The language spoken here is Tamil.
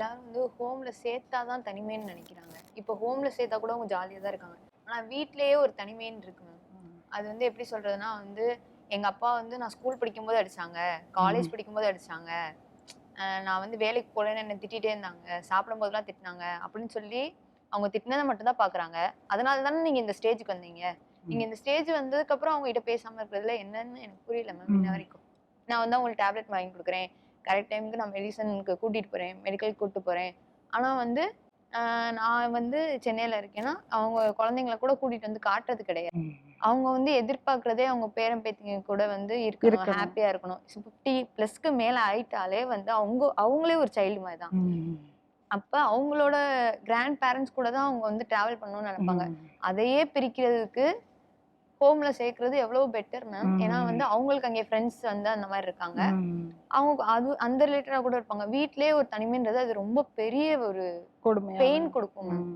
எல்லாரும் வந்து ஹோம்ல சேர்த்தாதான் தனிமைன்னு நினைக்கிறாங்க. இப்போ ஹோம்ல சேர்த்தா கூட அவங்க ஜாலியா தான் இருக்காங்க. ஆனா வீட்லயே ஒரு தனிமைன்னு இருக்கு மேம். அது வந்து எப்படி சொல்றதுன்னா வந்து எங்க அப்பா வந்து நான் ஸ்கூல் படிக்கும்போது அடிச்சாங்க, காலேஜ் படிக்கும்போது அடிச்சாங்க, நான் வந்து வேலைக்கு போகலன்னு என்ன திட்டிட்டே இருந்தாங்க, சாப்பிடும் போதெல்லாம் திட்டினாங்க அப்படின்னு சொல்லி அவங்க திட்டினதை மட்டும் தான் பாக்குறாங்க. அதனால தானே நீங்க இந்த ஸ்டேஜுக்கு வந்தீங்க. நீங்க இந்த ஸ்டேஜ் வந்ததுக்கு அப்புறம் அவங்க கிட்ட பேசாம இருக்கிறதுல என்னன்னு எனக்கு புரியல மேம் இன்ன வரைக்கும். நான் வந்து அவங்களுக்கு டேப்லெட் வாங்கி கொடுக்குறேன், கரெக்ட் டைமுக்கு நான் மெடிசனுக்கு கூட்டிட்டு போறேன், மெடிக்கல் கூட்டு போறேன். ஆனா வந்து நான் வந்து சென்னையில இருக்கேன்னா அவங்க குழந்தைங்கள கூட கூட்டிட்டு வந்து காட்டுறது கிடையாது. அவங்க வந்து எதிர்பார்க்கிறதே அவங்க பேரன் பேத்திங்க கூட வந்து இருக்கணும், ஹாப்பியா இருக்கணும். 50+க்கு மேல ஆயிட்டாலே வந்து அவங்களே ஒரு சைல்டு மாதிரி தான். அப்ப அவங்களோட கிராண்ட் பேரண்ட்ஸ் கூட தான் அவங்க வந்து டிராவல் பண்ணணும்னு நினைப்பாங்க. அதையே பிரிக்கிறதுக்கு ஹோம்ல சேர்க்கறது எவ்வளவு பெட்டர் மேம். ஏன்னா வந்து அவங்களுக்கு அங்கே ஃப்ரெண்ட்ஸ் வந்து அந்த மாதிரி இருக்காங்க. அவங்க அது அந்த ரிலேட்டடா கூட இருப்பாங்க. வீட்லயே ஒரு தனிமைன்றது அது ரொம்ப பெரிய ஒரு பெயின் கொடுக்கும் மேம்.